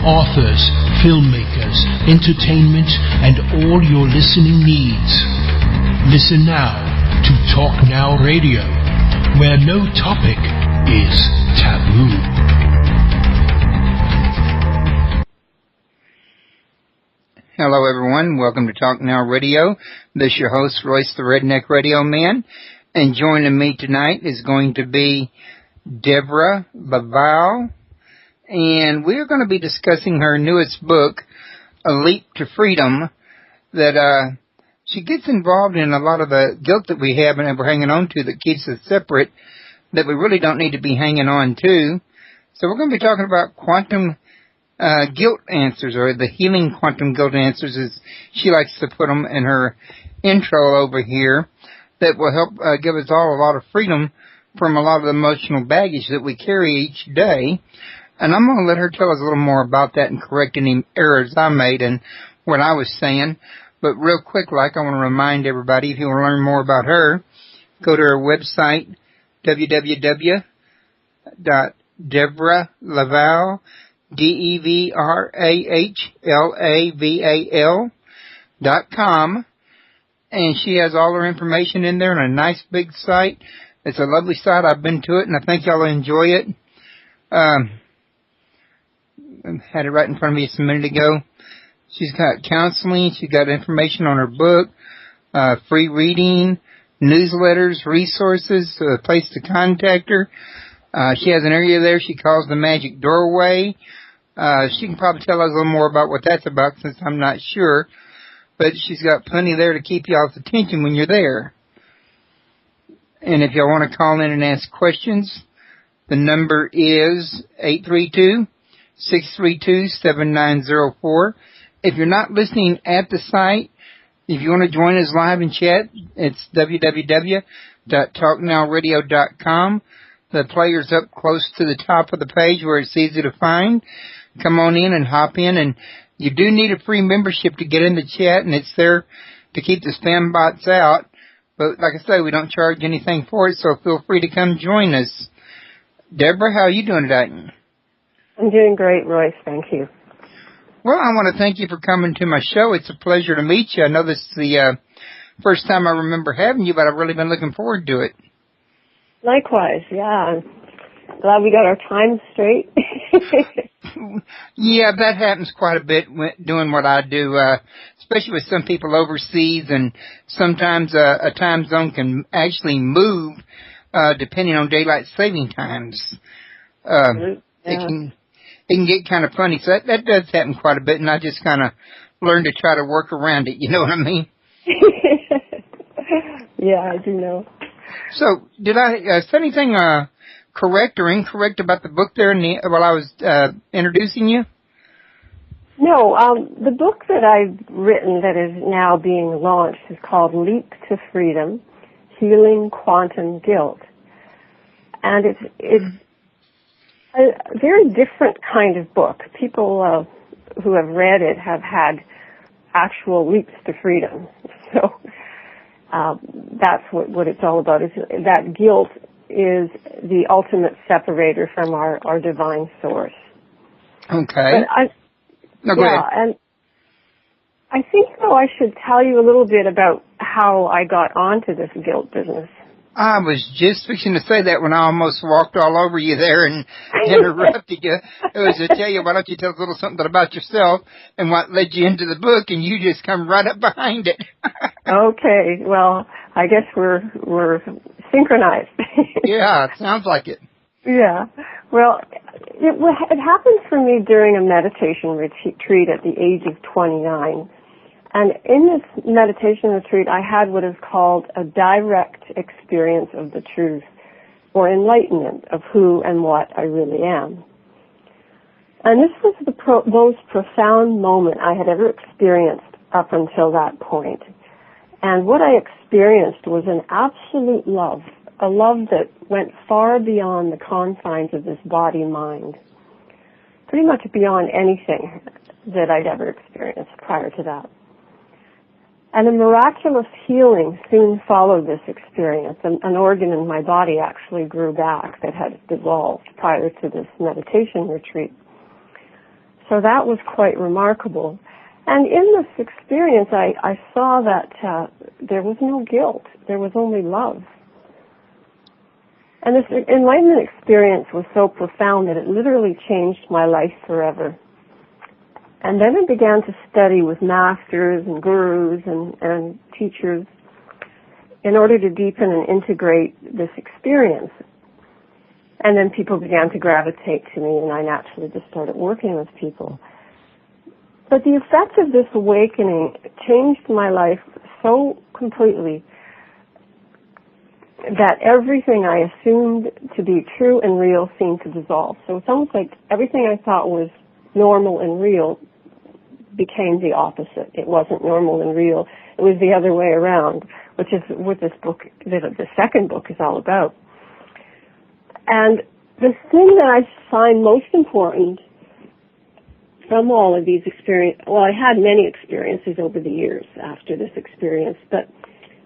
authors, filmmakers, entertainment, and all your listening needs. Listen now to Talk Now Radio, where no topic is taboo. Hello, everyone. Welcome to Talk Now Radio. This is your host, Royce the Redneck Radio Man. And joining me tonight is going to be Deborah Laval. And we're going to be discussing her newest book, A Leap to Freedom, that she gets involved in a lot of the guilt that we have and we're hanging on to that keeps us separate, that we really don't need to be hanging on to. So we're going to be talking about quantum guilt answers, or the healing quantum guilt answers, as she likes to put them in her intro over here, that will help give us all a lot of freedom from a lot of the emotional baggage that we carry each day. And I'm going to let her tell us a little more about that and correct any errors I made in what I was saying. But real quick, I want to remind everybody, if you want to learn more about her, go to her website, www.deborahLaval, DeVrahLaval.com. And she has all her information in there on a nice big site. It's a lovely site. I've been to it, and I think y'all will enjoy it. I had it right in front of me just a minute ago. She's got counseling. She's got information on her book, free reading, newsletters, resources, a place to contact her. She has an area there she calls the Magic Doorway. She can probably tell us a little more about what that's about since I'm not sure. But she's got plenty there to keep y'all's attention when you're there. And if y'all want to call in and ask questions, the number is 832-632-7904. If you're not listening at the site, if you want to join us live and chat, it's www.talknowradio.com. The player's up close to the top of the page where it's easy to find. Come on in and hop in, and you do need a free membership to get in the chat, and it's there to keep the spam bots out. But like I say, we don't charge anything for it, so feel free to come join us. Deborah, how are you doing today? I'm doing great, Royce. Thank you. Well, I want to thank you for coming to my show. It's a pleasure to meet you. I know this is the first time I remember having you, but I've really been looking forward to it. Likewise, yeah. I'm glad we got our time straight. Yeah, that happens quite a bit doing what I do, especially with some people overseas, and sometimes a time zone can actually move depending on daylight saving times. It can get kind of funny. So that does happen quite a bit, and I just kind of learned to try to work around it. You know what I mean? Yeah, I do know. So did I say anything correct or incorrect about the book there while I was introducing you? No, the book that I've written that is now being launched is called Leap to Freedom, Healing Quantum Guilt. And it's a very different kind of book. People who have read it have had actual leaps to freedom. So that's what it's all about. Is that guilt is the ultimate separator from our divine source. Okay. Go ahead. And I think, though, I should tell you a little bit about how I got onto this guilt business. I was just fixing to say that when I almost walked all over you there and interrupted you. It was to tell you, why don't you tell us a little something about yourself and what led you into the book, and you just come right up behind it. Okay, well, I guess we're synchronized. Yeah, it sounds like it. Yeah, well, it happened for me during a meditation retreat at the age of 29. And in this meditation retreat, I had what is called a direct experience of the truth, or enlightenment of who and what I really am. And this was the most profound moment I had ever experienced up until that point. And what I experienced was an absolute love, a love that went far beyond the confines of this body-mind, pretty much beyond anything that I'd ever experienced prior to that. And a miraculous healing soon followed this experience. An organ in my body actually grew back that had dissolved prior to this meditation retreat. So that was quite remarkable. And in this experience, I saw that there was no guilt. There was only love. And this enlightenment experience was so profound that it literally changed my life forever. And then I began to study with masters and gurus and teachers in order to deepen and integrate this experience. And then people began to gravitate to me, and I naturally just started working with people. But the effect of this awakening changed my life so completely that everything I assumed to be true and real seemed to dissolve. So it's almost like everything I thought was normal and real became the opposite. It wasn't normal and real. It was the other way around, which is what this book, the second book, is all about. And the thing that I find most important from all of these experiences, well, I had many experiences over the years after this experience, but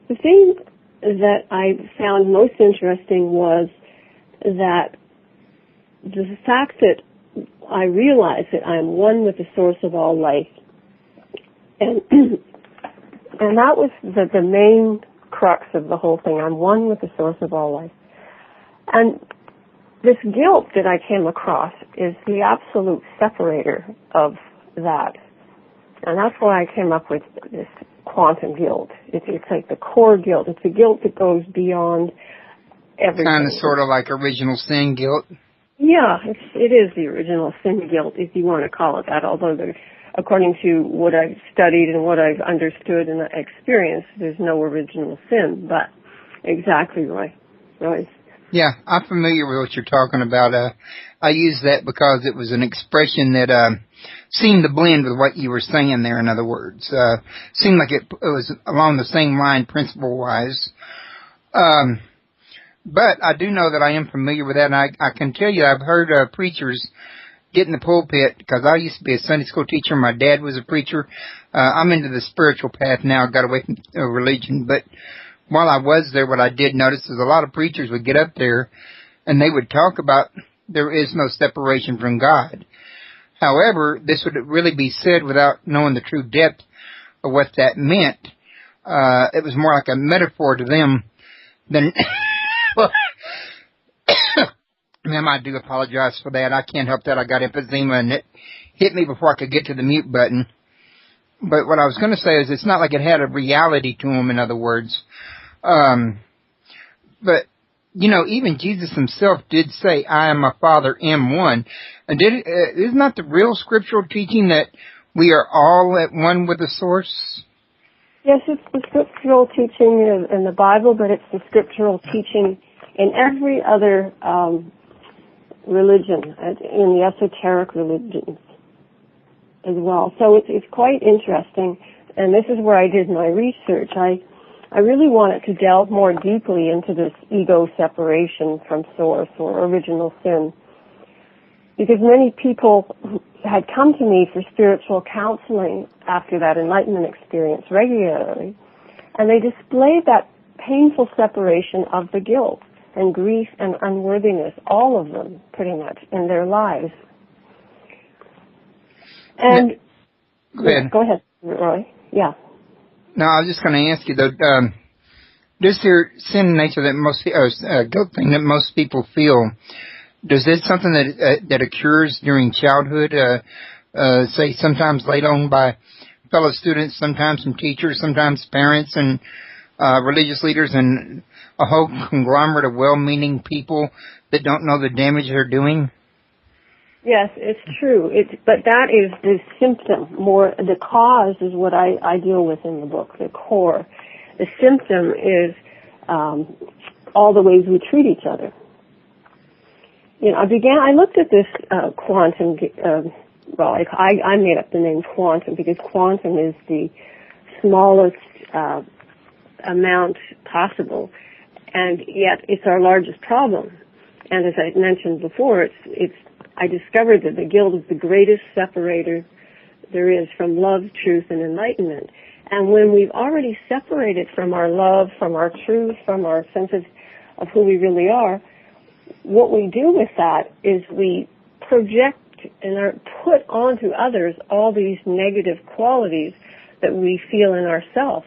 the thing that I found most interesting was that the fact that I realized that I am one with the source of all life. And that was the main crux of the whole thing. I'm one with the source of all life. And this guilt that I came across is the absolute separator of that. And that's why I came up with this quantum guilt. It's like the core guilt. It's the guilt that goes beyond everything. Kind of sort of like original sin guilt. Yeah, it is the original sin guilt, if you want to call it that, although according to what I've studied and what I've understood and experienced, there's no original sin, but exactly right. Yeah, I'm familiar with what you're talking about. I use that because it was an expression that seemed to blend with what you were saying there, in other words. Seemed like it was along the same line principle-wise. But I do know that I am familiar with that, and I can tell you I've heard preachers get in the pulpit, because I used to be a Sunday school teacher. My dad was a preacher. I'm into the spiritual path now. I got away from religion, but while I was there, what I did notice is a lot of preachers would get up there and they would talk about there is no separation from God. However, this would really be said without knowing the true depth of what that meant. It was more like a metaphor to them than... Well, ma'am, I do apologize for that. I can't help that. I got emphysema and it hit me before I could get to the mute button. But what I was going to say is it's not like it had a reality to them, in other words. But, you know, even Jesus himself did say, I and my Father am one. And isn't that the real scriptural teaching that we are all at one with the source? Yes, it's the scriptural teaching in the Bible, but it's the scriptural teaching in every other religion, in the esoteric religions as well. So it's quite interesting, and this is where I did my research. I really wanted to delve more deeply into this ego separation from source or original sin, because many people had come to me for spiritual counseling after that enlightenment experience regularly, and they displayed that painful separation of the guilt and grief and unworthiness, all of them, pretty much, in their lives. And go ahead, Roy. Yeah. No, I was just going to ask you, though, this here sin nature that most, guilt thing that most people feel, does it something that occurs during childhood, say sometimes laid on by fellow students, sometimes from teachers, sometimes parents and religious leaders, and a whole conglomerate of well-meaning people that don't know the damage they're doing? Yes, it's true. But that is the symptom. More, the cause is what I deal with in the book, the core. The symptom is all the ways we treat each other. You know, I looked at this quantum, I made up the name quantum because quantum is the smallest amount possible, and yet it's our largest problem. And as I mentioned before, I discovered that the guilt is the greatest separator there is from love, truth, and enlightenment. And when we've already separated from our love, from our truth, from our sense of who we really are, what we do with that is we project and are put onto others all these negative qualities that we feel in ourselves.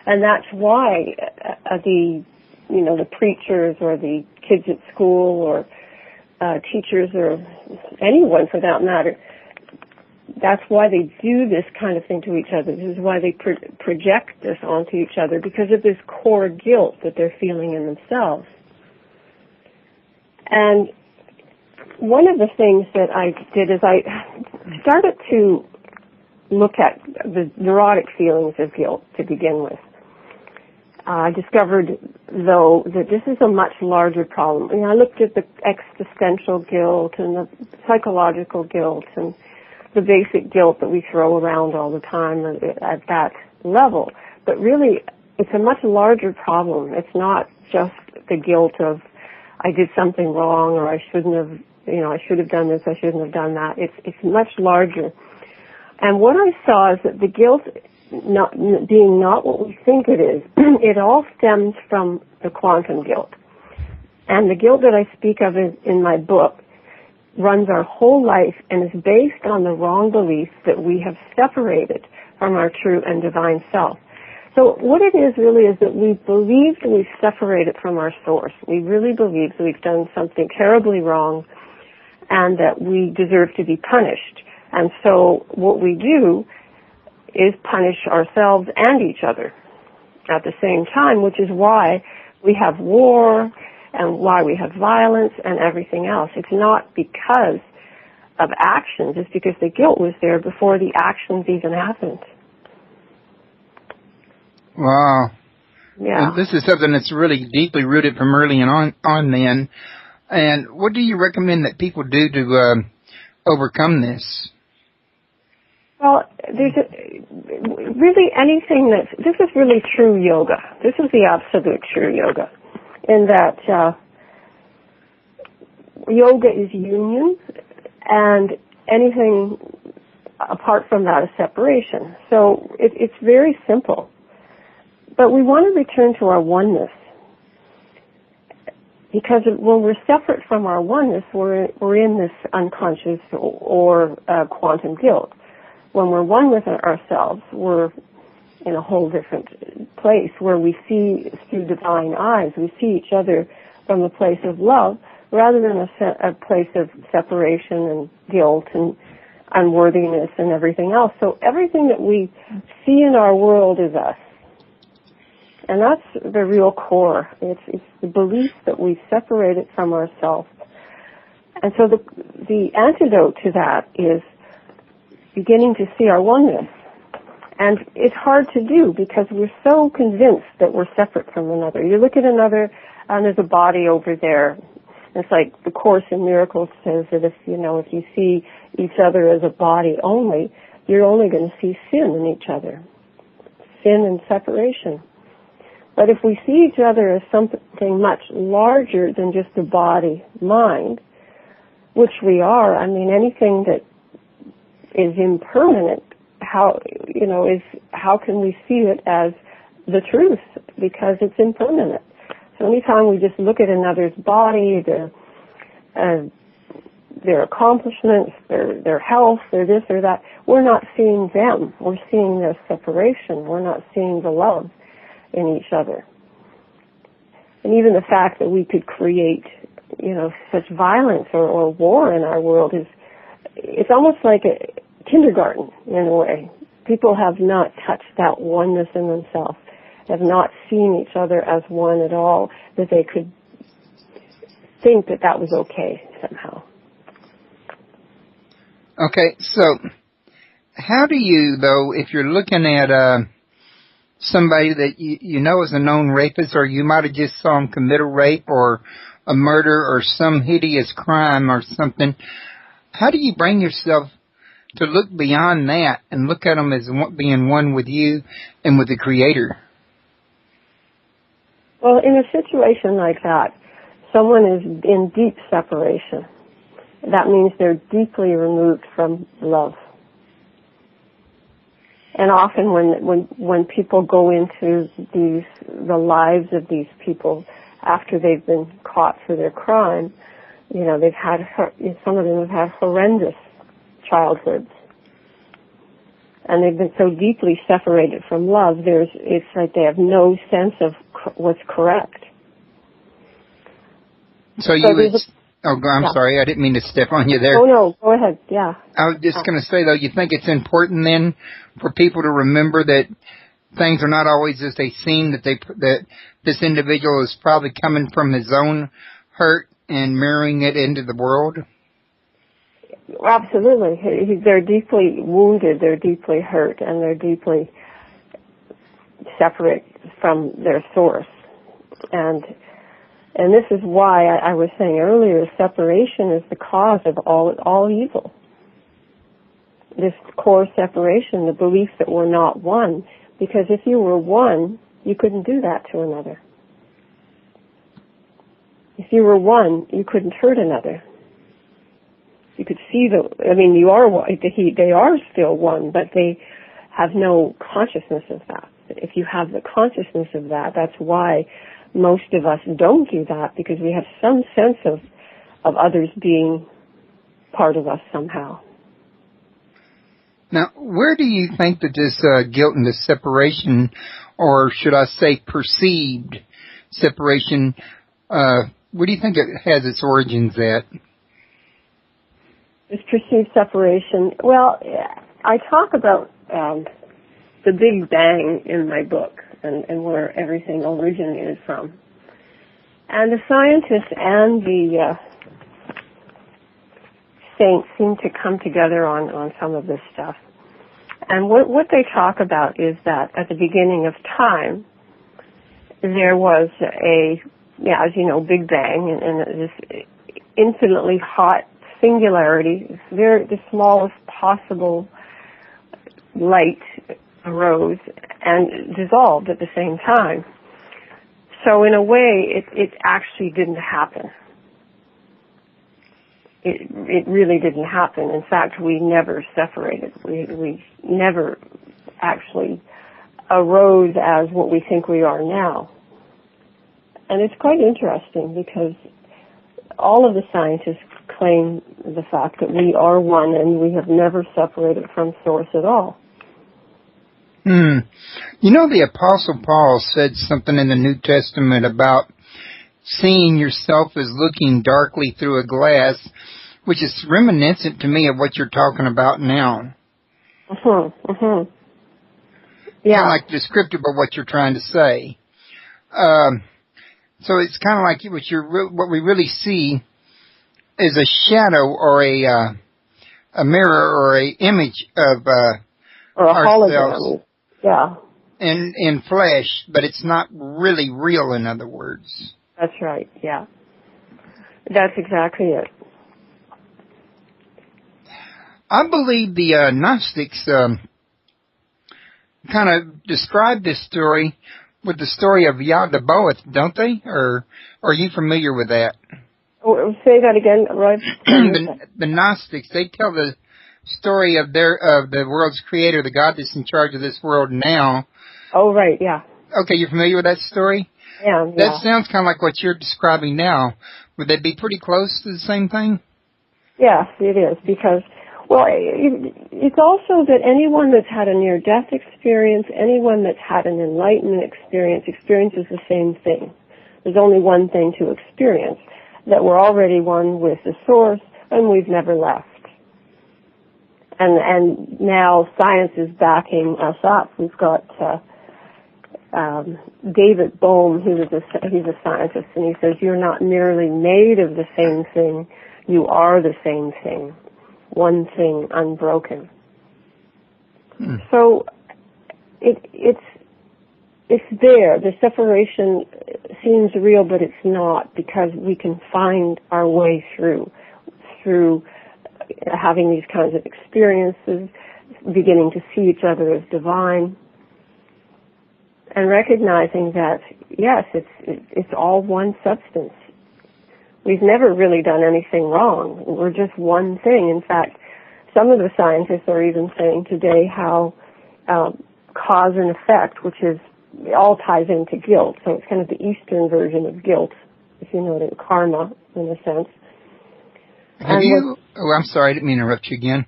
And that's why the preachers or the kids at school or teachers or anyone for that matter, that's why they do this kind of thing to each other. This is why they project this onto each other, because of this core guilt that they're feeling in themselves. And one of the things that I did is I started to look at the neurotic feelings of guilt to begin with. I discovered, though, that this is a much larger problem. I looked at the existential guilt and the psychological guilt and the basic guilt that we throw around all the time at that level. But really, it's a much larger problem. It's not just the guilt of, I did something wrong, or I shouldn't have, I should have done this, I shouldn't have done that. It's much larger. And what I saw is that the guilt not what we think it is, it all stems from the quantum guilt. And the guilt that I speak of in my book runs our whole life and is based on the wrong belief that we have separated from our true and divine self. So what it is really is that we believe that we've separated from our source. We really believe that we've done something terribly wrong and that we deserve to be punished. And so what we do is punish ourselves and each other at the same time, which is why we have war and why we have violence and everything else. It's not because of actions. It's because the guilt was there before the actions even happened. Wow. Yeah. And this is something that's really deeply rooted from early on then. And what do you recommend that people do to overcome this? Well, there's really anything this is really true yoga. This is the absolute true yoga, in that yoga is union, and anything apart from that is separation. So it's very simple. But we want to return to our oneness, because when we're separate from our oneness, we're in this unconscious or quantum guilt. When we're one with ourselves, we're in a whole different place where we see through divine eyes. We see each other from a place of love rather than a place of separation and guilt and unworthiness and everything else. So everything that we see in our world is us. And that's the real core. It's the belief that we separated from ourselves. And so the antidote to that is beginning to see our oneness. And it's hard to do because we're so convinced that we're separate from another. You look at another, and there's a body over there. It's like the Course in Miracles says that if you see each other as a body only, you're only going to see sin in each other. Sin and separation. But if we see each other as something much larger than just the body, mind, which we are, anything that is impermanent, how can we see it as the truth? Because it's impermanent. So anytime we just look at another's body, their accomplishments, their health, their this or that, we're not seeing them. We're seeing their separation. We're not seeing the love in each other. And even the fact that we could create, such violence or war in our world it's almost like a kindergarten in a way. People have not touched that oneness in themselves, have not seen each other as one at all, that they could think that was okay somehow. Okay, so how do you, though, if you're looking at somebody that you know is a known rapist, or you might have just saw him commit a rape or a murder or some hideous crime or something, how do you bring yourself to look beyond that and look at them as being one with you and with the Creator? Well, in a situation like that, someone is in deep separation. That means they're deeply removed from love. And often when people go into the lives of these people after they've been caught for their crime, some of them have had horrendous childhoods. And they've been so deeply separated from love, it's like they have no sense of what's correct. I'm sorry, I didn't mean to step on you there. Oh, no, go ahead, yeah. I was just going to say, though, you think it's important then for people to remember that things are not always as they seem, that this individual is probably coming from his own hurt and mirroring it into the world? Absolutely. They're deeply wounded, they're deeply hurt, and they're deeply separate from their source. And this is why I was saying earlier, separation is the cause of all evil. This core separation, the belief that we're not one. Because if you were one, you couldn't do that to another. If you were one, you couldn't hurt another. You could see you are one. They are still one, but they have no consciousness of that. If you have the consciousness of that, that's why most of us don't do that, because we have some sense of others being part of us somehow. Now, where do you think that this guilt and this separation, or should I say perceived separation, where do you think it has its origins at? This perceived separation, well, I talk about the Big Bang in my book and where everything originated from. And the scientists and the saints seem to come together on some of this stuff. And what they talk about is that at the beginning of time, there was as you know, Big Bang, and this infinitely hot singularity, the smallest possible light arose and dissolved at the same time. So in a way, it actually didn't happen. It really didn't happen. In fact, we never separated. We never actually arose as what we think we are now. And it's quite interesting because all of the scientists claim the fact that we are one and we have never separated from Source at all. You know, the Apostle Paul said something in the New Testament about seeing yourself as looking darkly through a glass, which is reminiscent to me of what you're talking about now. Yeah. Kind of like descriptive of what you're trying to say. So it's kind of like what we really see is a shadow or a mirror or a image of or a ourselves. hologram. Yeah. In flesh, but it's not really real, in other words. That's right, yeah. That's exactly it. I believe the Gnostics kind of describe this story with the story of Yah the Boeth, don't they? Or are you familiar with that? Oh, say that again, Roy. The Gnostics, they tell the story of the world's creator, the God that's in charge of this world now. Oh, right, yeah. Okay, you're familiar with that story? Yeah. That sounds kind of like what you're describing now. Would they be pretty close to the same thing? Yes, it is, because, well, it's also that anyone that's had a near-death experience, anyone that's had an enlightenment experiences the same thing. There's only one thing to experience, that we're already one with the Source, and we've never left. And now science is backing us up. We've got David Bohm, he's a scientist, and he says, you're not merely made of the same thing, you are the same thing, one thing unbroken. So it's there. The separation seems real, but it's not, because we can find our way through having these kinds of experiences, beginning to see each other as divine, and recognizing that, yes, it's all one substance. We've never really done anything wrong. We're just one thing. In fact, some of the scientists are even saying today how cause and effect, which is, it all ties into guilt. So it's kind of the Eastern version of guilt, if you know what karma, in a sense. I'm sorry, I didn't mean to interrupt you again.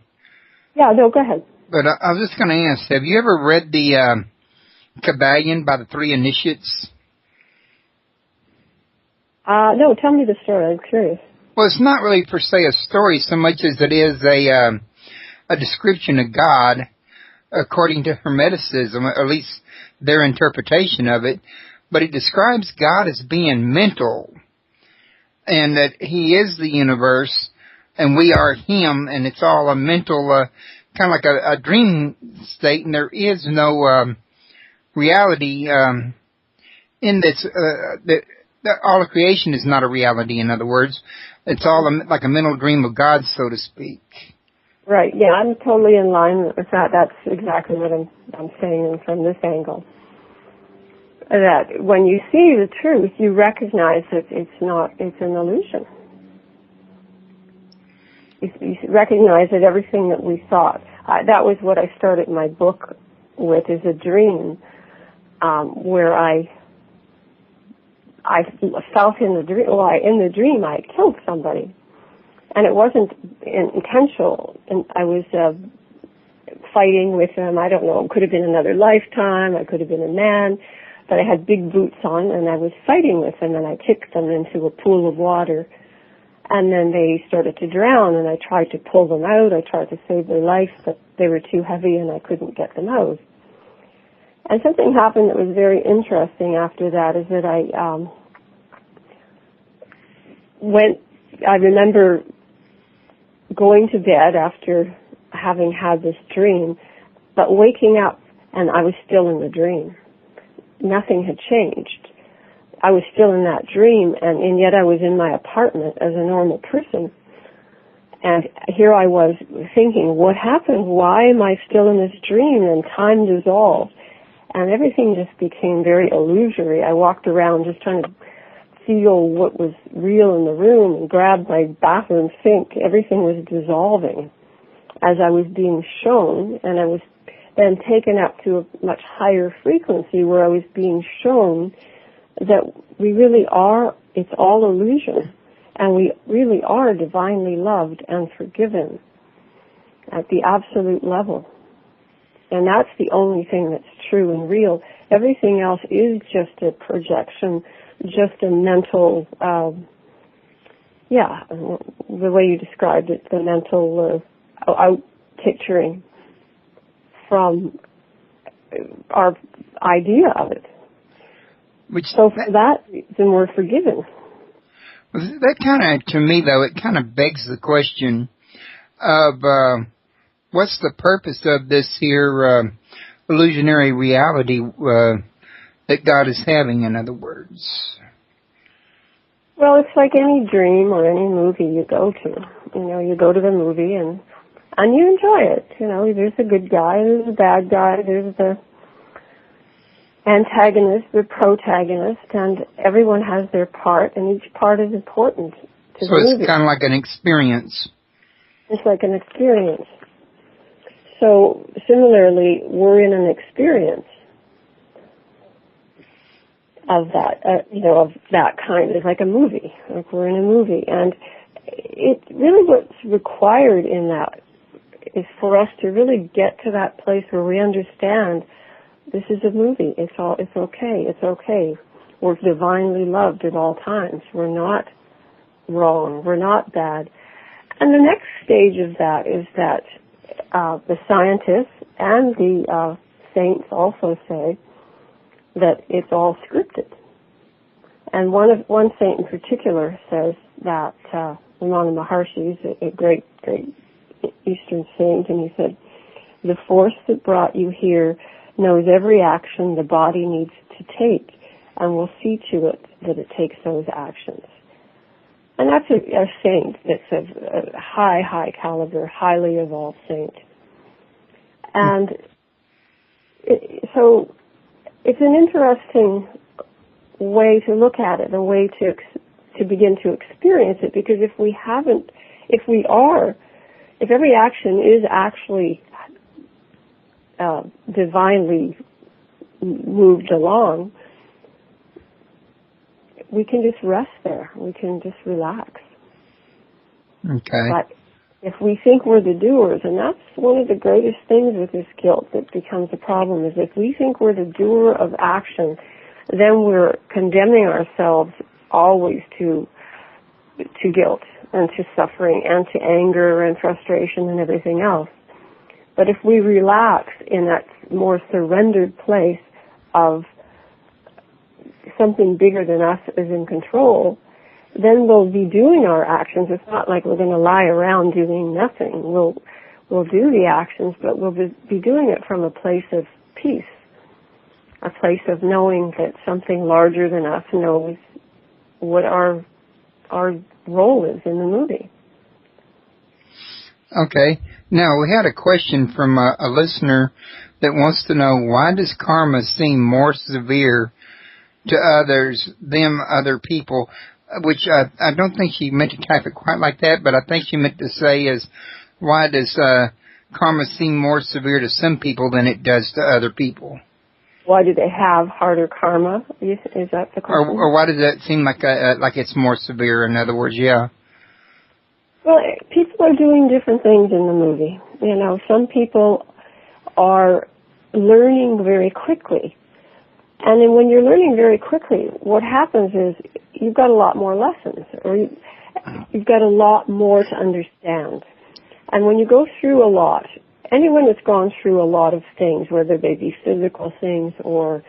Yeah, no, go ahead. But I was just going to ask, have you ever read the Kabbalion by the Three Initiates? No, tell me the story. I'm curious. Well, it's not really per se a story so much as it is a description of God according to Hermeticism, or at least their interpretation of it. But it describes God as being mental, and that He is the universe, and we are Him, and it's all a mental, kind of like a dream state, and there is no reality in this. All of creation is not a reality. In other words, it's all like a mental dream of God, so to speak. Right. Yeah, I'm totally in line with that. That's exactly what I'm saying from this angle. That when you see the truth, you recognize that it's an illusion. You recognize that everything that we thought, that was what I started my book with, is a dream, where I felt in the dream I had killed somebody. And it wasn't intentional. And I was fighting with them. I don't know. It could have been another lifetime. I could have been a man. But I had big boots on, and I was fighting with them, and I kicked them into a pool of water. And then they started to drown, and I tried to pull them out. I tried to save their life, but they were too heavy, and I couldn't get them out. And something happened that was very interesting after that, is that I remember going to bed after having had this dream, but waking up, and I was still in the dream. Nothing had changed. I was still in that dream, and yet I was in my apartment as a normal person. And here I was thinking, what happened? Why am I still in this dream? And time dissolved. And everything just became very illusory. I walked around just trying to feel what was real in the room and grabbed my bathroom sink. Everything was dissolving as I was being shown, and I was then taken up to a much higher frequency where I was being shown that we really are, it's all illusion, and we really are divinely loved and forgiven at the absolute level. And that's the only thing that's true and real. Everything else is just a projection, just a mental, the way you described it, the mental out picturing from our idea of it. So for that reason, we're forgiven. That kind of, to me, though, it kind of begs the question of what's the purpose of this here illusionary reality that God is having, in other words? Well, it's like any dream or any movie you go to. You go to the movie and you enjoy it. There's a good guy, there's a bad guy, there's the antagonist, the protagonist, and everyone has their part, and each part is important to the movie. So it's kind of like an experience. It's like an experience. So similarly, we're in an experience of that, of that kind. It's like a movie. Like we're in a movie, and it really what's required in that is for us to really get to that place where we understand this is a movie. It's okay. It's okay. We're divinely loved at all times. We're not wrong. We're not bad. And the next stage of that is that the scientists and the saints also say that it's all scripted. And one saint in particular says that Ramana Maharshi is a great Eastern saint, and he said, "The force that brought you here knows every action the body needs to take, and will see to it that it takes those actions." And that's a saint that's a high caliber, highly evolved saint. And so it's an interesting way to look at it, a way to begin to experience it, because if every action is actually divinely moved along, we can just rest there. We can just relax. Okay. But If we think we're the doers, and that's one of the greatest things with this guilt that becomes a problem, is if we think we're the doer of action, then we're condemning ourselves always to guilt and to suffering and to anger and frustration and everything else. But if we relax in that more surrendered place of something bigger than us is in control, then we'll be doing our actions. It's not like we're going to lie around doing nothing. We'll do the actions, but we'll be doing it from a place of peace, a place of knowing that something larger than us knows what our role is in the movie. Okay. Now, we had a question from a listener that wants to know, why does karma seem more severe to other people? Which I don't think she meant to type it quite like that, but I think she meant to say is, why does karma seem more severe to some people than it does to other people? Why do they have harder karma? Is that the question? Or why does that seem like it's more severe? In other words, yeah. Well, people are doing different things in the movie. You know, some people are learning very quickly. And then when you're learning very quickly, what happens is you've got a lot more lessons, or you've got a lot more to understand. And when you go through a lot, anyone that's gone through a lot of things, whether they be physical things or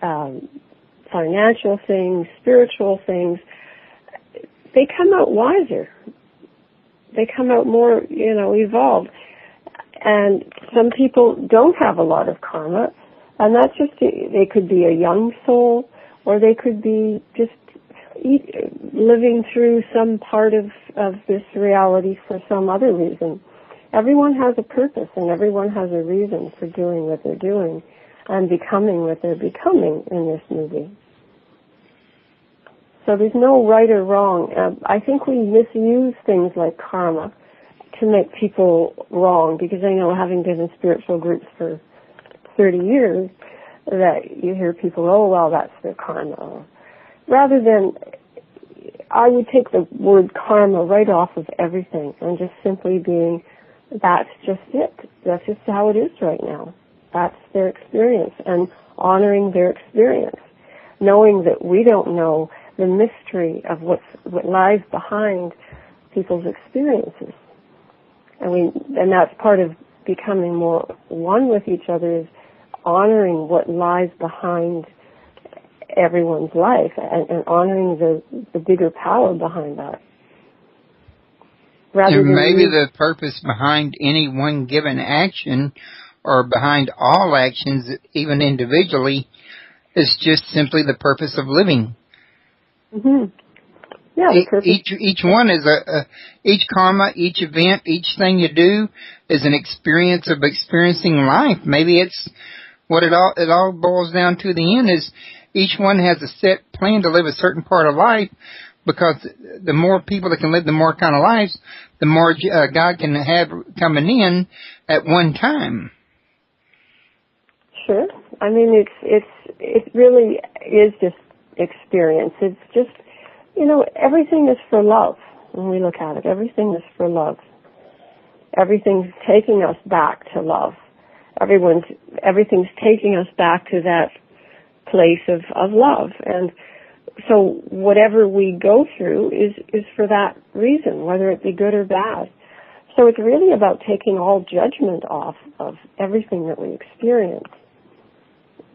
financial things, spiritual things, they come out wiser. They come out more, evolved. And some people don't have a lot of karma, and that's just, they could be a young soul, or they could be just living through some part of this reality for some other reason. Everyone has a purpose, and everyone has a reason for doing what they're doing and becoming what they're becoming in this movie. So there's no right or wrong. I think we misuse things like karma to make people wrong, because I know, having been in spiritual groups for 30 years, that you hear people, oh, well, that's their karma. Rather than, I would take the word karma right off of everything and just simply being, that's just it. That's just how it is right now. That's their experience, and honoring their experience, knowing that we don't know the mystery of what lies behind people's experiences. And that's part of becoming more one with each other, is honoring what lies behind everyone's life and honoring the bigger power behind that. And maybe the purpose behind any one given action, or behind all actions, even individually, is just simply the purpose of living. Mm-hmm. Yeah, each one is each karma, each event, each thing you do is an experience of experiencing life. Maybe it's what it all boils down to. The end is each one has a set plan to live a certain part of life, because the more people that can live the more kind of lives, the more God can have coming in at one time. Sure. I mean, it really is just experience. It's just, everything is for love. When we look at it, everything is for love. Everything's taking us back to love. Everything's taking us back to that place of love. And so whatever we go through is for that reason, whether it be good or bad. So it's really about taking all judgment off of everything that we experience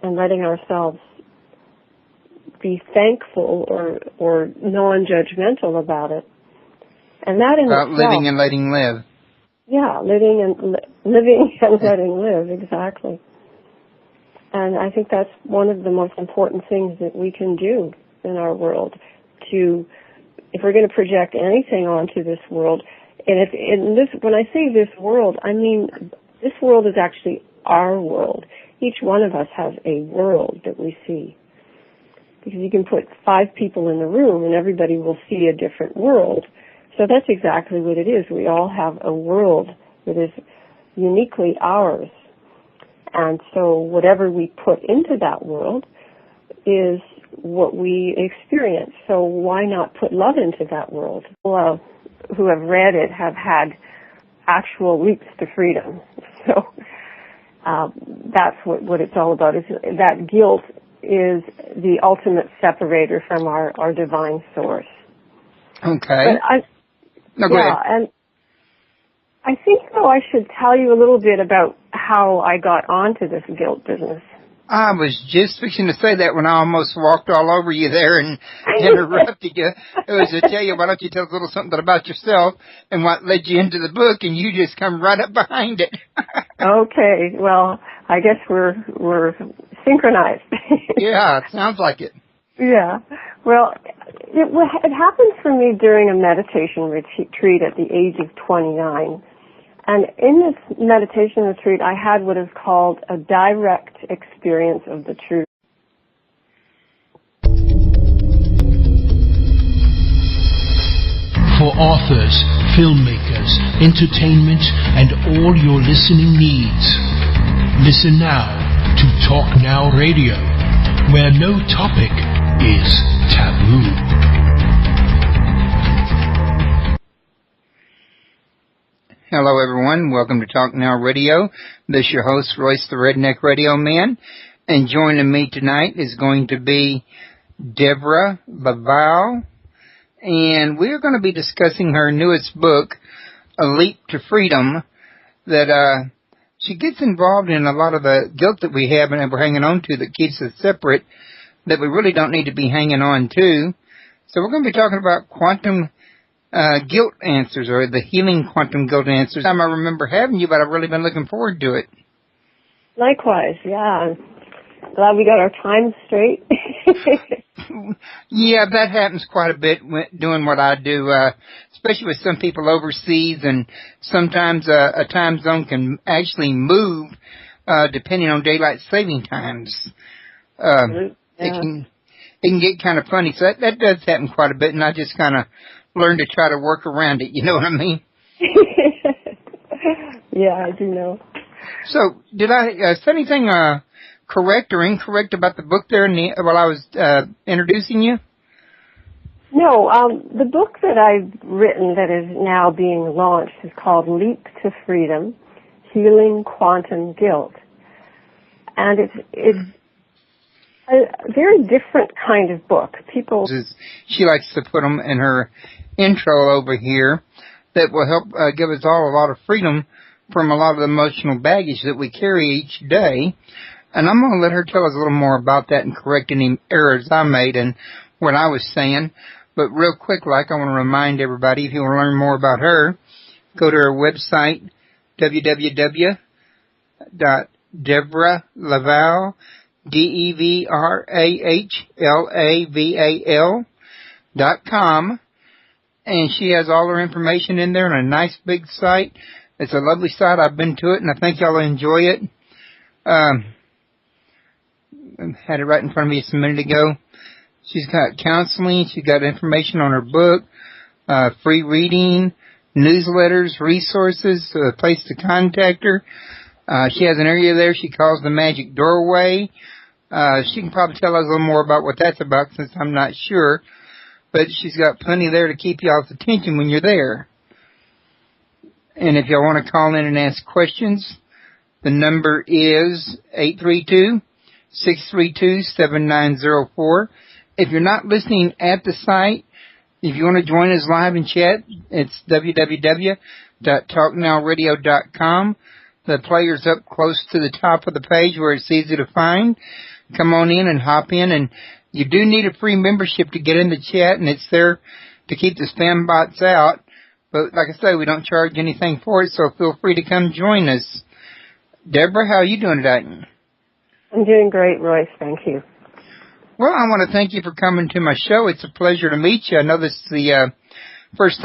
and letting ourselves be thankful or non-judgmental about it. And that in about itself, living and letting live. Yeah, living and letting live, exactly. And I think that's one of the most important things that we can do in our world. If we're going to project anything onto this world, and when I say this world, I mean this world is actually our world. Each one of us has a world that we see. Because you can put 5 people in the room and everybody will see a different world. So that's exactly what it is. We all have a world that is uniquely ours. And so whatever we put into that world is what we experience. So why not put love into that world? People who have read it have had actual leaps to freedom. So that's what it's all about. Is that guilt is the ultimate separator from our divine source. Okay. But go ahead. And I think, though, I should tell you a little bit about how I got onto this guilt business. I was just fixing to say that when I almost walked all over you there and interrupted you. It was to tell you, why don't you tell us a little something about yourself and what led you into the book, and you just come right up behind it. Okay, well, I guess we're synchronized. Yeah, it sounds like it. Yeah, well, it happened for me during a meditation retreat at the age of 29. And in this meditation retreat, I had what is called a direct experience of the truth. For authors, filmmakers, entertainment, and all your listening needs. Listen now to Talk Now Radio, where no topic is taboo. Hello, everyone. Welcome to Talk Now Radio. This is your host, Royce the Redneck Radio Man. And joining me tonight is going to be Deborah Laval. And we're going to be discussing her newest book, A Leap to Freedom, that she gets involved in a lot of the guilt that we have and we're hanging on to that keeps us separate, that we really don't need to be hanging on to. So we're going to be talking about quantum guilt answers, or the healing quantum guilt answers. I remember having you, but I've really been looking forward to it. Likewise, yeah. Glad we got our times straight. Yeah, that happens quite a bit doing what I do, especially with some people overseas, and sometimes a time zone can actually move depending on daylight saving times. Yeah. It can get kind of funny, so that does happen quite a bit, and I just kind of learn to try to work around it, you know what I mean? Yeah, I do know. So, did I say anything correct or incorrect about the book there while I was introducing you? No, the book that I've written that is now being launched is called Leap to Freedom, Healing Quantum Guilt. And it's a very different kind of book. She likes to put them in her intro over here that will help give us all a lot of freedom from a lot of the emotional baggage that we carry each day. And I'm going to let her tell us a little more about that and correct any errors I made and what I was saying. But real quick, I want to remind everybody, if you want to learn more about her, go to her website, www.deborah.laval, DeVRAHLAVAL.com. And she has all her information in there on a nice big site. It's a lovely site. I've been to it, and I think y'all will enjoy it. I had it right in front of me just a minute ago. She's got counseling. She's got information on her book, free reading, newsletters, resources, a place to contact her. She has an area there she calls the Magic Doorway. She can probably tell us a little more about what that's about since I'm not sure. But she's got plenty there to keep y'all's attention when you're there. And if y'all want to call in and ask questions, the number is 832-632-7904. If you're not listening at the site, if you want to join us live and chat, it's www.talknowradio.com. The player's up close to the top of the page where it's easy to find. Come on in and hop in, and you do need a free membership to get in the chat, and it's there to keep the spam bots out. But like I say, we don't charge anything for it, so feel free to come join us. Deborah, how are you doing today? I'm doing great, Royce. Thank you. Well, I want to thank you for coming to my show. It's a pleasure to meet you. I know this is the first time